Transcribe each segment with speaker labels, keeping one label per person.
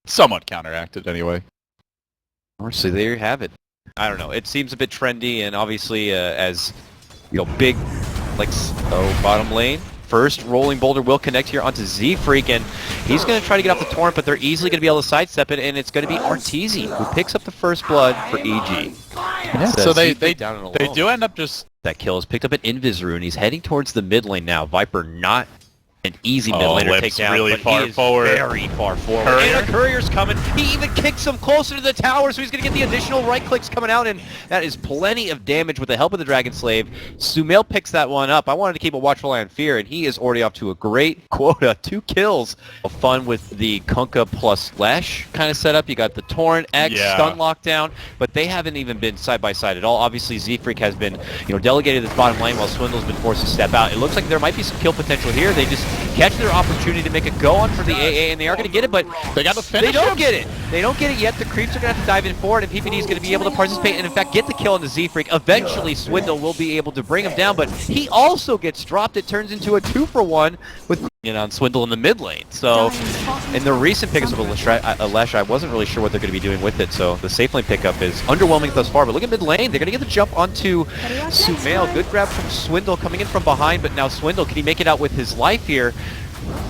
Speaker 1: somewhat counteracted anyway.
Speaker 2: Honestly, there you have it. I don't know. It seems a bit trendy, and obviously, as you know, big, like, bottom lane. First, Rolling Boulder will connect here onto Z-Freak, and he's going to try to get off the torrent, but they're easily going to be able to sidestep it, and it's going to be Arteezy who picks up the first blood for EG.
Speaker 1: Yeah, so they do end up just...
Speaker 2: That kill is picked up at Invisru, and he's heading towards the mid lane now. Viper not an easy mid laner takedown,
Speaker 1: really
Speaker 2: but
Speaker 1: far
Speaker 2: he is
Speaker 1: forward.
Speaker 2: very far forward. And the Courier's coming. He even kicks him closer to the tower, so he's going to get the additional right clicks coming out, and that is plenty of damage with the help of the Dragon Slave. Sumail picks that one up. I wanted to keep a watchful eye on Fear, and he is already off to a great quota. 2 kills. Fun with the Kunkka plus Lesh kind of setup. You got the Torrent X stun lockdown, but they haven't even been side by side at all. Obviously, Z-Freak has been, delegated this bottom lane while Swindle's been forced to step out. It looks like there might be some kill potential here. They just catch their opportunity to make a go on for the AA, and they are going to get it, but
Speaker 1: they got to finish.
Speaker 2: They don't get it. They don't get it yet. The creeps are going to have to dive in forward, and PPD is going to be able to participate and, in fact, get the kill on the Z-Freak. Eventually, Swindle will be able to bring him down, but he also gets dropped. It turns into a 2-for-1 with on Swindle in the mid lane. So, in the recent pickups of a Lesh, I wasn't really sure what they're going to be doing with it, so the safe lane pickup is underwhelming thus far, but look at mid lane. They're going to get the jump onto Sumail. Good grab from Swindle coming in from behind, but now Swindle, can he make it out with his life here?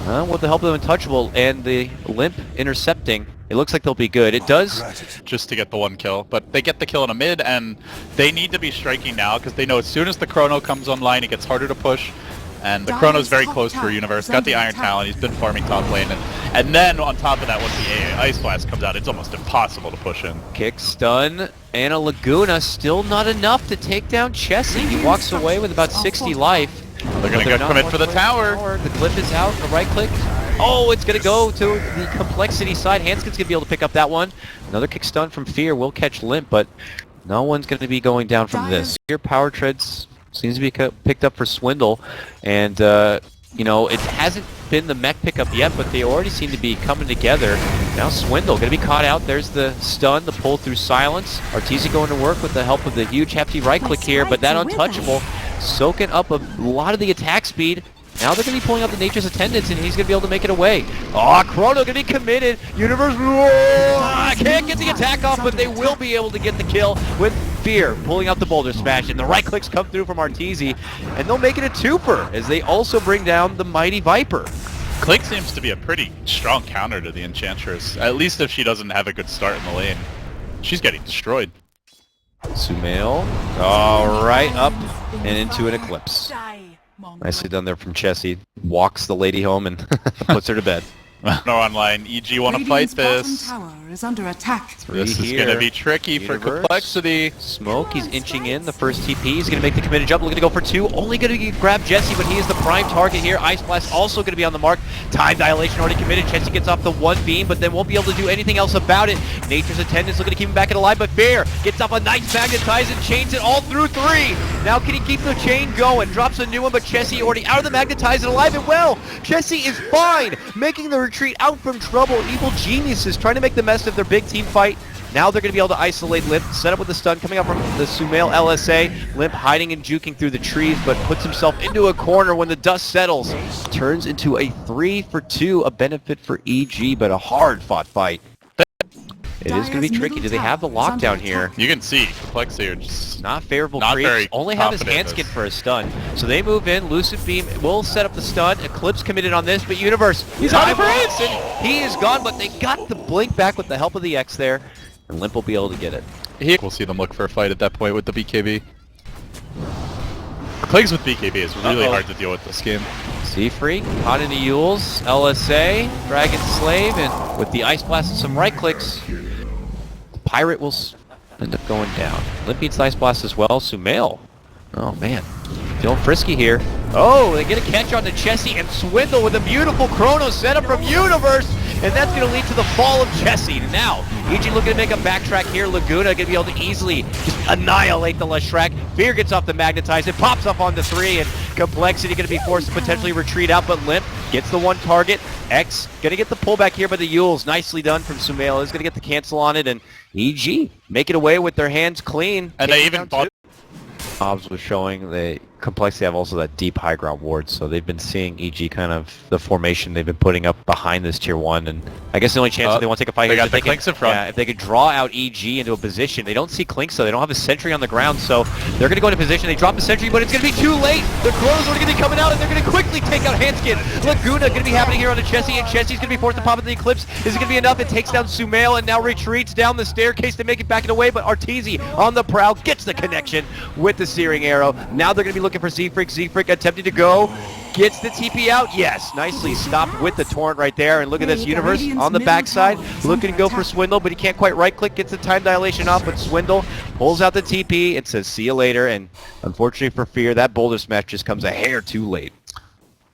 Speaker 2: With the help of the Untouchable and the Limp intercepting, it looks like they'll be good. It does
Speaker 1: just to get the 1 kill, but they get the kill in a mid, and they need to be striking now because they know as soon as the Chrono comes online, it gets harder to push. And the Chrono's very close for Universe, got the Iron Talon, he's been farming top lane, and then on top of that, once the Ice Blast comes out, it's almost impossible to push in.
Speaker 2: Kick stun, and a Laguna, still not enough to take down Chessie. He walks away with about 60 life.
Speaker 1: They're going to go commit for the tower.
Speaker 2: The clip is out, the right click. Oh, it's going to go to the complexity side. Hanskin's going to be able to pick up that one. Another kick stun from Fear will catch Limp, but no one's going to be going down from this. Fear power treads seems to be picked up for Swindle, and it hasn't been the mech pickup yet, but they already seem to be coming together. Now Swindle going to be caught out. There's the stun, the pull through silence. Arteezy going to work with the help of the huge hefty right click here, but that Untouchable soaking up a lot of the attack speed. Now they're going to be pulling out the Nature's Attendants, and he's going to be able to make it away. Oh, Chrono going to be committed. Universe, can't get the attack off, but they will be able to get the kill with Fear pulling out the Boulder Smash, and the right clicks come through from Arteezy, and they'll make it a 2-per as they also bring down the mighty Viper.
Speaker 1: Click seems to be a pretty strong counter to the Enchantress, at least if she doesn't have a good start in the lane. She's getting destroyed.
Speaker 2: Sumail, all right, up and into an Eclipse. Nicely done there from Chessie. Walks the lady home and puts her to bed.
Speaker 1: No online. EG want to fight this.
Speaker 3: Is under attack.
Speaker 1: This is going to be tricky for Complexity.
Speaker 2: Smoke, he's inching in. The first TP, he's going to make the committed jump. Looking to go for 2. Only going to grab Jesse, but he is the prime target here. Ice Blast also going to be on the mark. Time Dilation already committed. Jesse gets off the 1 beam, but then won't be able to do anything else about it. Nature's Attendants looking to keep him back and alive, but Fear gets off a nice Magnetize and chains it all through 3. Now can he keep the chain going? Drops a new one, but Jesse already out of the Magnetize and alive and well. Jesse is fine, making the retreat out from trouble. Evil geniuses trying to make the best of their big team fight. Now they're going to be able to isolate Limp, set up with the stun coming up from the Sumail LSA. Limp hiding and juking through the trees, but puts himself into a corner when the dust settles. Turns into a 3-for-2, a benefit for EG, but a hard-fought fight. It is going to be tricky. Do they have the lockdown here?
Speaker 1: You can see Complexity are just
Speaker 2: not favorable creeps. Only have his Hanskin for a stun. So they move in. Lucid Beam will set up the stun. Eclipse committed on this, but Universe, he's on for instant. He is gone, but they got the blink back with the help of the X there. And Limp will be able to get it.
Speaker 1: We'll see them look for a fight at that point with the BKB. Plagues with BKB is really hard to deal with this game.
Speaker 2: Z-Freak, caught in the Yules, LSA, Dragon Slave, and with the Ice Blast and some right clicks, Pirate will end up going down. Limp beats Ice Blast as well. Sumail. Oh man. Feeling frisky here. Oh, they get a catch on the Chessie, and Swindle with a beautiful Chrono setup from Universe, and that's going to lead to the fall of Chessie. Now, EG looking to make a backtrack here. Laguna going to be able to easily just annihilate the Leshrac. Fear gets off the Magnetize. It pops up onto 3, and Complexity going to be forced to potentially retreat out, but Limp gets the 1 target. X going to get the pullback here by the Yules. Nicely done from Sumail. Is going to get the cancel on it, and EG make it away with their hands clean.
Speaker 1: And they even bought...
Speaker 2: Hobbs was showing they Complexity have also that deep high ground ward, so they've been seeing EG kind of the formation they've been putting up behind this tier 1, and I guess the only chance that they want to take a fight
Speaker 1: they
Speaker 2: here
Speaker 1: got
Speaker 2: is
Speaker 1: the
Speaker 2: if they
Speaker 1: Clinks in front.
Speaker 2: if they could draw out EG into a position. They don't see Clinks, so they don't have a sentry on the ground, so they're going to go into position. They drop a sentry, but it's going to be too late. The Chronos are going to be coming out, and they're going to quickly take out Hanskin. Laguna going to be happening here on the Chessie, and Chessie's going to be forced to pop into the Eclipse. Is it going to be enough? It takes down Sumail, and now retreats down the staircase to make it back and away, but Arteezy on the prowl gets the connection with the Searing Arrow. Now they're going to be looking for Z-Freak. Z-Freak attempting to go, gets the TP out. Yes, nicely stopped with the torrent right there. And look at this, Universe on the backside, looking to go for Swindle, but he can't quite right-click, gets the time dilation off, but Swindle pulls out the TP and says, see you later. And unfortunately for Fear, that Boulder Smash just comes a hair too late.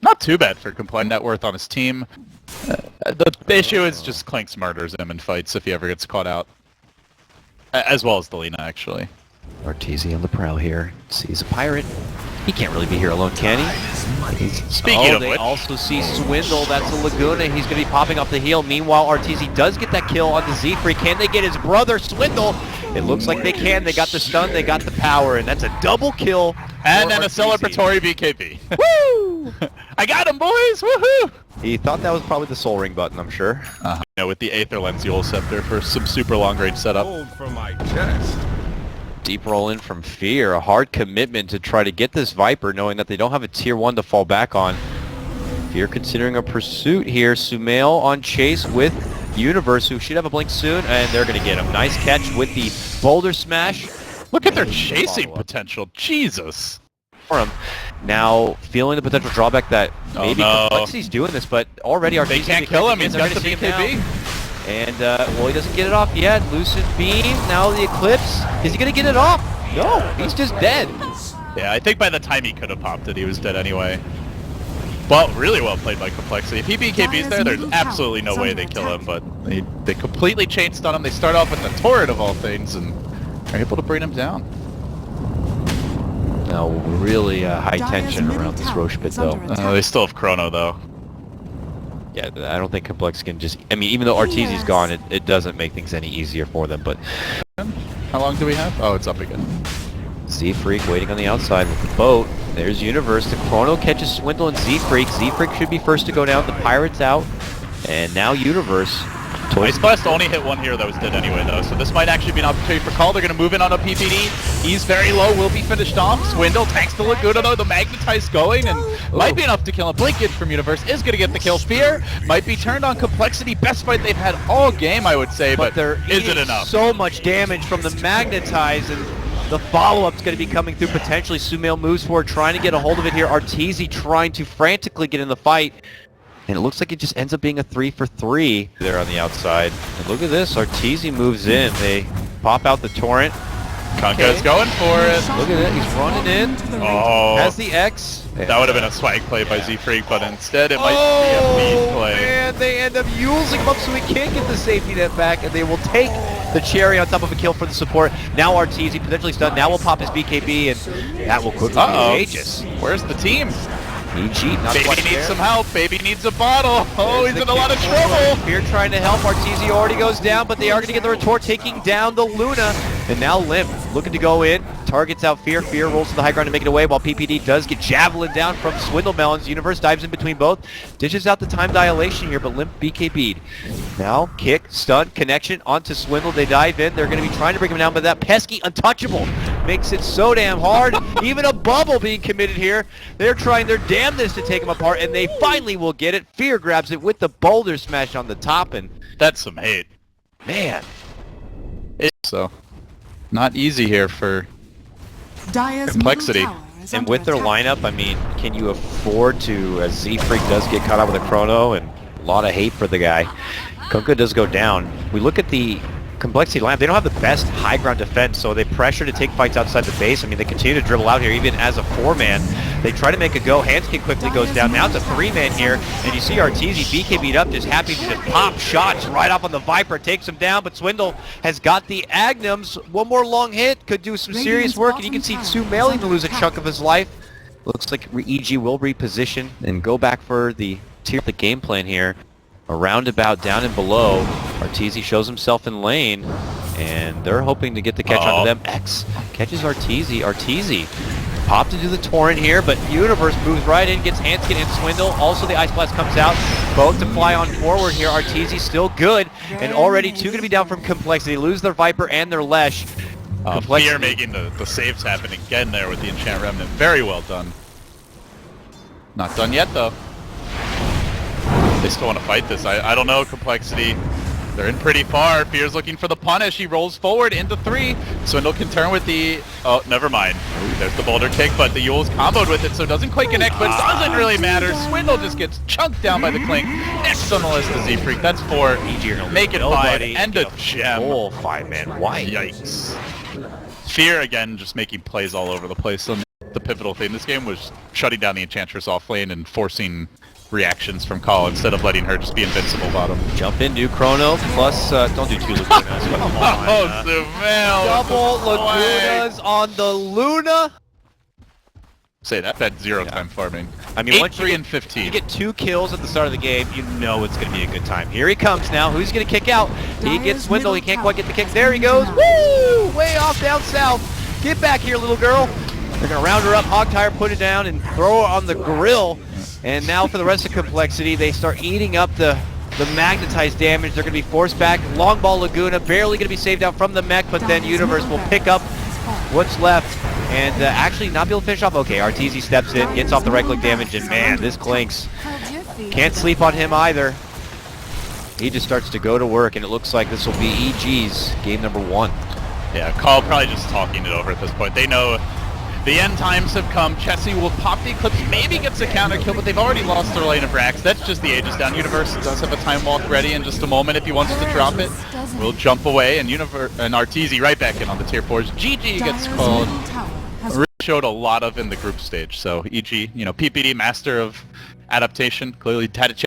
Speaker 1: Not too bad for Complain Net Worth on his team. The issue is just Clinks murders him in fights if he ever gets caught out. As well as the Lina, actually.
Speaker 2: Arteezy on the prowl here, sees a pirate. He can't really be here alone, can he?
Speaker 1: Speaking of
Speaker 2: they
Speaker 1: which,
Speaker 2: also see Swindle. That's a Laguna. He's going to be popping off the heel. Meanwhile, Arteezy does get that kill on the Z-Free. Can they get his brother, Swindle? It looks like they can. They got the stun. They got the power. And that's a double kill.
Speaker 1: and then a celebratory BKB. Woo! I got him, boys! Woohoo!
Speaker 2: He thought that was probably the soul ring button, I'm sure.
Speaker 1: With the Aether Lens Yule Scepter for some super long range setup.
Speaker 3: Hold for my chest.
Speaker 2: Deep roll in from Fear, a hard commitment to try to get this Viper, knowing that they don't have a tier 1 to fall back on. Fear considering a pursuit here. Sumail on chase with Universe, who should have a blink soon, and they're going to get him. Nice catch with the Boulder Smash.
Speaker 1: Look at their chasing potential. Jesus.
Speaker 2: For him. Now, feeling the potential drawback that maybe
Speaker 1: no.
Speaker 2: Complexity's doing this, but already our
Speaker 1: They can't kill him. He's got the BKB.
Speaker 2: And, well, he doesn't get it off yet. Lucid Beam, now the Eclipse. Is he going to get it off? No, he's just dead.
Speaker 1: Yeah, I think by the time he could have popped it, he was dead anyway. Well, really well played by Complexity. If he BKB's there, there's absolutely no way they kill him, but they completely chain stun him. They start off with the turret of all things, and are able to bring him down.
Speaker 2: No, really high tension around this Roche pit, though.
Speaker 1: They still have Chrono, though.
Speaker 2: Yeah, I don't think Complex can just... I mean, even though Arteezy's gone, it doesn't make things any easier for them, but...
Speaker 1: How long do we have? Oh, it's up again.
Speaker 2: Z-Freak waiting on the outside with the boat. There's Universe. The Chrono catches Swindle and Z-Freak. Z-Freak should be first to go down. The Pirate's out. And now Universe.
Speaker 1: Ice Blast only hit one here that was dead anyway, though, so this might actually be an opportunity for CoL. They're going to move in on a PPD. He's very low, will be finished off. Swindle tanks the Laguna, though. The Magnetize going, and might be enough to kill him. Blink in from Universe is going to get the kill. Fear might be turned on Complexity. Best fight they've had all game, I would say, but is it enough?
Speaker 2: So much damage from the Magnetize, and the follow-up's going to be coming through potentially. Sumail moves forward, trying to get a hold of it here. Arteezy trying to frantically get in the fight. And it looks like it just ends up being a 3-for-3 there on the outside. And look at this, Arteezy moves in. They pop out the torrent.
Speaker 1: Kanka's going for it.
Speaker 2: Look at it, he's running in.
Speaker 1: Oh,
Speaker 2: Has the X.
Speaker 1: that would have been a swag play by Z-Freak, but instead it might be a lead play.
Speaker 2: Man, they end up using him up so he can't get the safety net back, and they will take the cherry on top of a kill for the support. Now Arteezy potentially stunned. Now we'll pop his BKB, and that will quickly be Aegis.
Speaker 1: Where's the team?
Speaker 2: EG, not
Speaker 1: Baby
Speaker 2: quite
Speaker 1: needs
Speaker 2: there.
Speaker 1: some help. Baby needs a bottle. Oh, he's in a lot of
Speaker 2: Fear
Speaker 1: trouble.
Speaker 2: trying to help. Arteezy already goes down, but they are going to get the retort, taking down the Luna. And now Limp looking to go in. Targets out Fear. Fear rolls to the high ground to make it away, while PPD does get javelin down from Swindle Melons. Universe dives in between both. Dishes out the time dilation here, but Limp BKB'd. Now, kick, stun, connection onto Swindle. They dive in. They're going to be trying to bring him down, but that pesky Untouchable makes it so damn hard. Even a bubble being committed here. They're trying their damnedest to take him apart, and they finally will get it. Fear grabs it with the Boulder Smash on the top, and
Speaker 1: That's some hate.
Speaker 2: man.
Speaker 1: So, not easy here for Complexity.
Speaker 2: And with their lineup, I mean, can you afford to, as Z-Freak does get caught out with a Chrono, and a lot of hate for the guy. Kunkka does go down. We look at the Complexity lineup, they don't have the best high ground defense, so they pressure to take fights outside the base. I mean, they continue to dribble out here, even as a 4-man. They try to make a go. Hanskin quickly goes down. Now it's a 3-man here, and you see Arteezy BKB'd up, just happy to just pop shots right off on the Viper, takes him down, but Swindle has got the Agnums. One more long hit could do some serious work, and you can see Sumail even lose a chunk of his life. Looks like EG will reposition and go back for the game plan here. A roundabout down and below. Arteezy shows himself in lane, and they're hoping to get the catch onto them. X catches Arteezy. Arteezy popped into the torrent here, but Universe moves right in, gets Hanskin and Swindle. Also the Ice Blast comes out. Both to fly on forward here. Arteezy still good, and already 2 going to be down from Complexity. Lose their Viper and their Lesh.
Speaker 1: Fear making the saves happen again there with the Enchant Remnant. Very well done. Not done yet, though. They still want to fight this. I don't know, Complexity. They're in pretty far. Fear's looking for the punish. He rolls forward into 3. Swindle can turn with the... Oh, never mind. Ooh, there's the boulder kick, but the Yule's comboed with it, so it doesn't quite connect, but it doesn't really matter. Swindle just gets chunked down by the Clink. Next on the list is Z-Freak. That's 4. Make it 5. And a gem.
Speaker 2: Full 5-man white.
Speaker 1: Yikes. Fear, again, just making plays all over the place. So the pivotal thing this game was shutting down the Enchantress off lane and forcing reactions from CoL instead of letting her just be invincible bottom.
Speaker 2: Jump in, new Chrono, plus, don't do 2 Lagunas. Come on.
Speaker 1: Oh, Suvel!
Speaker 2: Double Lagunas on the Luna.
Speaker 1: Say that 0 time farming.
Speaker 2: I mean,
Speaker 1: 8,
Speaker 2: once
Speaker 1: 3, and 15.
Speaker 2: You get 2 kills at the start of the game, you know it's going to be a good time. Here he comes now. Who's going to kick out? He gets Swindle. He can't quite get the kick. There he goes. Woo! Way off down south. Get back here, little girl. They're going to round her up, hog tie her, put it down, and throw her on the grill. And now for the rest of Complexity, they start eating up the magnetized damage. They're going to be forced back. Long ball Laguna, barely going to be saved out from the mech, but then Universe will pick up what's left and actually not be able to finish off. Okay, Arteezy steps in, gets off the right click damage, and man, this Clinks can't sleep on him either. He just starts to go to work, and it looks like this will be EG's game number 1.
Speaker 1: Yeah, CoL probably just talking it over at this point. They know the end times have come. Chessie will pop the Eclipse, maybe gets a counter kill, but they've already lost their lane of racks. That's just the Aegis down. Universe does have a time walk ready in just a moment if he wants to drop it. We'll jump away, and Arteezy right back in on the tier 4s. GG gets called. Really showed a lot of in the group stage. So EG, PPD master of adaptation, clearly had a chance.